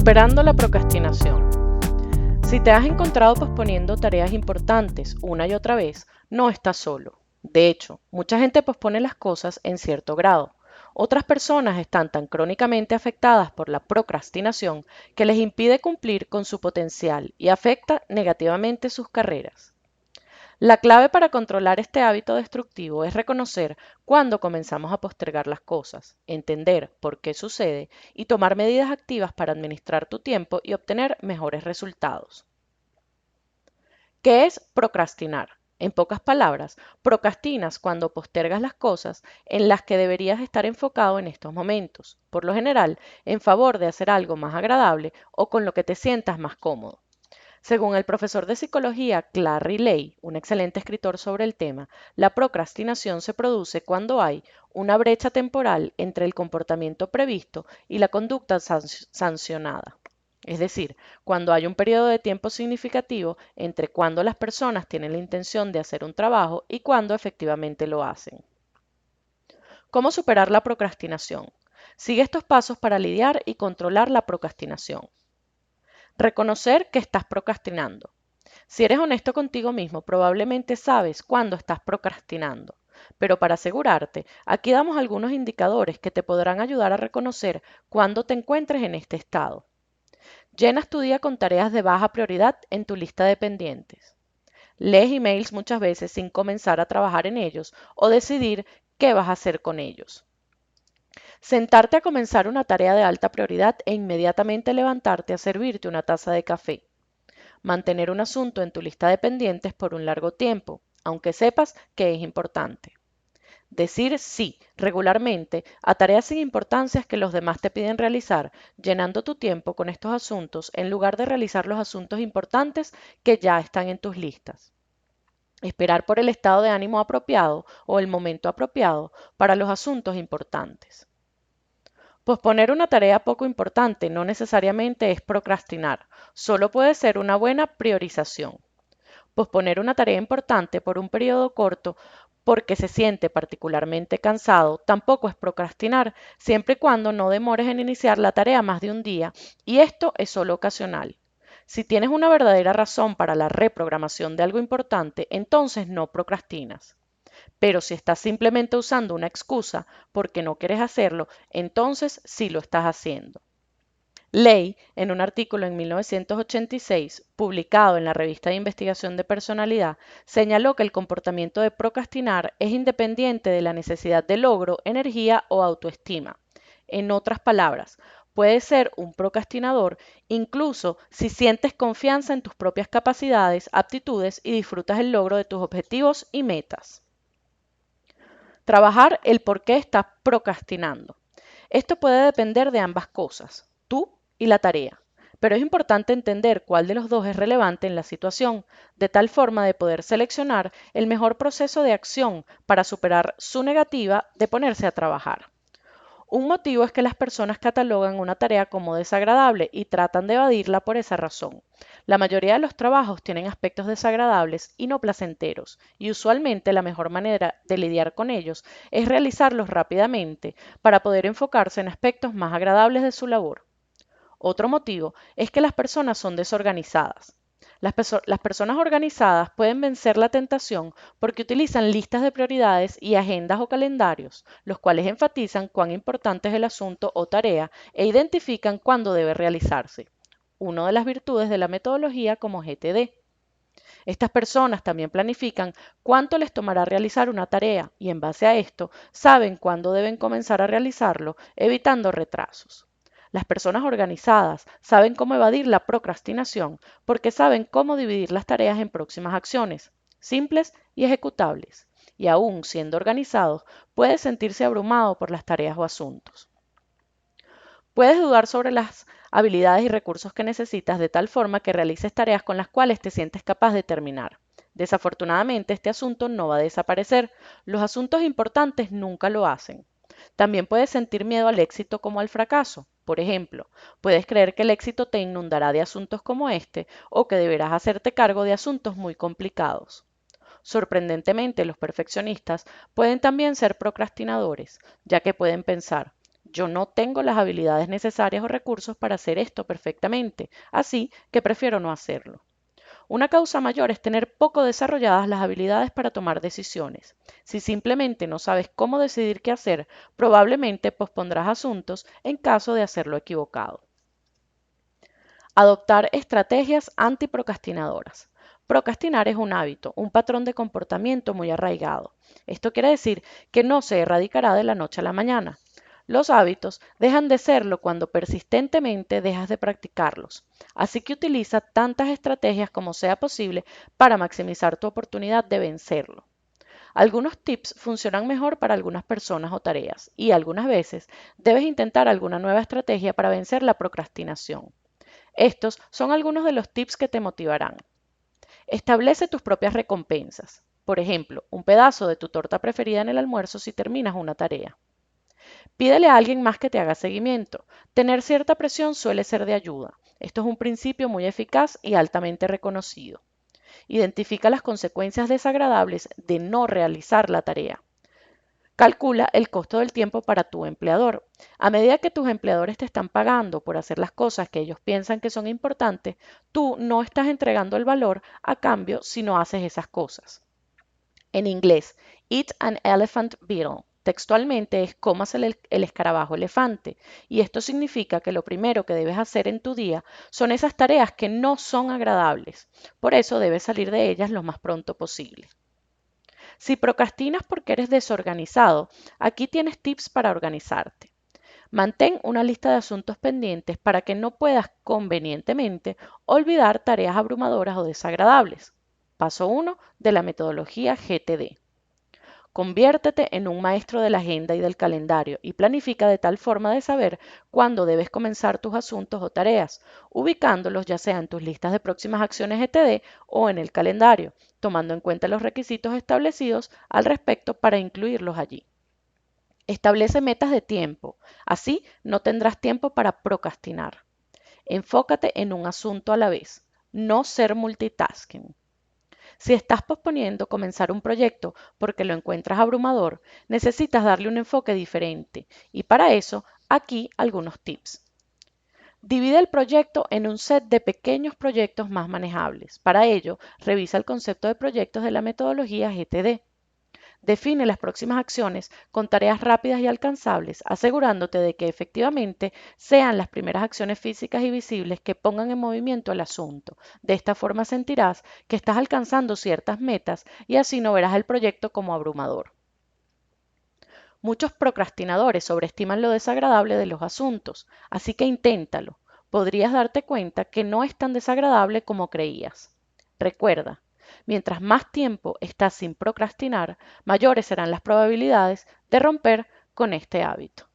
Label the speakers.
Speaker 1: Superando la procrastinación. Si te has encontrado posponiendo tareas importantes una y otra vez, no estás solo. De hecho, mucha gente pospone las cosas en cierto grado. Otras personas están tan crónicamente afectadas por la procrastinación que les impide cumplir con su potencial y afecta negativamente sus carreras. La clave para controlar este hábito destructivo es reconocer cuándo comenzamos a postergar las cosas, entender por qué sucede y tomar medidas activas para administrar tu tiempo y obtener mejores resultados. ¿Qué es procrastinar? En pocas palabras, procrastinas cuando postergas las cosas en las que deberías estar enfocado en estos momentos, por lo general en favor de hacer algo más agradable o con lo que te sientas más cómodo. Según el profesor de psicología Clary Ley, un excelente escritor sobre el tema, la procrastinación se produce cuando hay una brecha temporal entre el comportamiento previsto y la conducta sancionada. Es decir, cuando hay un periodo de tiempo significativo entre cuando las personas tienen la intención de hacer un trabajo y cuando efectivamente lo hacen. ¿Cómo superar la procrastinación? Sigue estos pasos para lidiar y controlar la procrastinación. Reconocer que estás procrastinando. Si eres honesto contigo mismo, probablemente sabes cuándo estás procrastinando. Pero para asegurarte, aquí damos algunos indicadores que te podrán ayudar a reconocer cuándo te encuentres en este estado. Llenas tu día con tareas de baja prioridad en tu lista de pendientes. Lees emails muchas veces sin comenzar a trabajar en ellos o decidir qué vas a hacer con ellos. Sentarte a comenzar una tarea de alta prioridad e inmediatamente levantarte a servirte una taza de café. Mantener un asunto en tu lista de pendientes por un largo tiempo, aunque sepas que es importante. Decir sí regularmente a tareas sin importancia que los demás te piden realizar, llenando tu tiempo con estos asuntos en lugar de realizar los asuntos importantes que ya están en tus listas. Esperar por el estado de ánimo apropiado o el momento apropiado para los asuntos importantes. Posponer una tarea poco importante no necesariamente es procrastinar, solo puede ser una buena priorización. Posponer una tarea importante por un periodo corto porque se siente particularmente cansado tampoco es procrastinar, siempre y cuando no demores en iniciar la tarea más de un día, y esto es solo ocasional. Si tienes una verdadera razón para la reprogramación de algo importante, entonces no procrastinas. Pero si estás simplemente usando una excusa porque no quieres hacerlo, entonces sí lo estás haciendo. Ley, en un artículo en 1986, publicado en la revista de investigación de personalidad, señaló que el comportamiento de procrastinar es independiente de la necesidad de logro, energía o autoestima. En otras palabras, puedes ser un procrastinador incluso si sientes confianza en tus propias capacidades, aptitudes y disfrutas el logro de tus objetivos y metas. Trabajar el por qué estás procrastinando. Esto puede depender de ambas cosas, tú y la tarea, pero es importante entender cuál de los dos es relevante en la situación, de tal forma de poder seleccionar el mejor proceso de acción para superar su negativa de ponerse a trabajar. Un motivo es que las personas catalogan una tarea como desagradable y tratan de evadirla por esa razón. La mayoría de los trabajos tienen aspectos desagradables y no placenteros, y usualmente la mejor manera de lidiar con ellos es realizarlos rápidamente para poder enfocarse en aspectos más agradables de su labor. Otro motivo es que las personas son desorganizadas. Las personas organizadas pueden vencer la tentación porque utilizan listas de prioridades y agendas o calendarios, los cuales enfatizan cuán importante es el asunto o tarea e identifican cuándo debe realizarse. Una de las virtudes de la metodología como GTD. Estas personas también planifican cuánto les tomará realizar una tarea y en base a esto saben cuándo deben comenzar a realizarlo, evitando retrasos. Las personas organizadas saben cómo evadir la procrastinación porque saben cómo dividir las tareas en próximas acciones, simples y ejecutables. Y aún siendo organizados, puede sentirse abrumado por las tareas o asuntos. Puedes dudar sobre las habilidades y recursos que necesitas de tal forma que realices tareas con las cuales te sientes capaz de terminar. Desafortunadamente, este asunto no va a desaparecer. Los asuntos importantes nunca lo hacen. También puedes sentir miedo al éxito como al fracaso. Por ejemplo, puedes creer que el éxito te inundará de asuntos como este o que deberás hacerte cargo de asuntos muy complicados. Sorprendentemente, los perfeccionistas pueden también ser procrastinadores, ya que pueden pensar, yo no tengo las habilidades necesarias o recursos para hacer esto perfectamente, así que prefiero no hacerlo. Una causa mayor es tener poco desarrolladas las habilidades para tomar decisiones. Si simplemente no sabes cómo decidir qué hacer, probablemente pospondrás asuntos en caso de hacerlo equivocado. Adoptar estrategias antiprocrastinadoras. Procrastinar es un hábito, un patrón de comportamiento muy arraigado. Esto quiere decir que no se erradicará de la noche a la mañana. Los hábitos dejan de serlo cuando persistentemente dejas de practicarlos. Así que utiliza tantas estrategias como sea posible para maximizar tu oportunidad de vencerlo. Algunos tips funcionan mejor para algunas personas o tareas y algunas veces debes intentar alguna nueva estrategia para vencer la procrastinación. Estos son algunos de los tips que te motivarán. Establece tus propias recompensas. Por ejemplo, un pedazo de tu torta preferida en el almuerzo si terminas una tarea. Pídele a alguien más que te haga seguimiento. Tener cierta presión suele ser de ayuda. Esto es un principio muy eficaz y altamente reconocido. Identifica las consecuencias desagradables de no realizar la tarea. Calcula el costo del tiempo para tu empleador. A medida que tus empleadores te están pagando por hacer las cosas que ellos piensan que son importantes, tú no estás entregando el valor a cambio si no haces esas cosas. En inglés, eat an elephant beetle. Textualmente es cómase el escarabajo elefante. Y esto significa que lo primero que debes hacer en tu día son esas tareas que no son agradables. Por eso debes salir de ellas lo más pronto posible. Si procrastinas porque eres desorganizado, aquí tienes tips para organizarte. Mantén una lista de asuntos pendientes para que no puedas convenientemente olvidar tareas abrumadoras o desagradables. Paso 1 de la metodología GTD. Conviértete en un maestro de la agenda y del calendario y planifica de tal forma de saber cuándo debes comenzar tus asuntos o tareas, ubicándolos ya sea en tus listas de próximas acciones GTD o en el calendario, tomando en cuenta los requisitos establecidos al respecto para incluirlos allí. Establece metas de tiempo, así no tendrás tiempo para procrastinar. Enfócate en un asunto a la vez, no ser multitasking. Si estás posponiendo comenzar un proyecto porque lo encuentras abrumador, necesitas darle un enfoque diferente y para eso aquí algunos tips. Divide el proyecto en un set de pequeños proyectos más manejables. Para ello, revisa el concepto de proyectos de la metodología GTD. Define las próximas acciones con tareas rápidas y alcanzables, asegurándote de que efectivamente sean las primeras acciones físicas y visibles que pongan en movimiento el asunto. De esta forma sentirás que estás alcanzando ciertas metas y así no verás el proyecto como abrumador. Muchos procrastinadores sobreestiman lo desagradable de los asuntos, así que inténtalo. Podrías darte cuenta que no es tan desagradable como creías. Recuerda, mientras más tiempo estás sin procrastinar, mayores serán las probabilidades de romper con este hábito.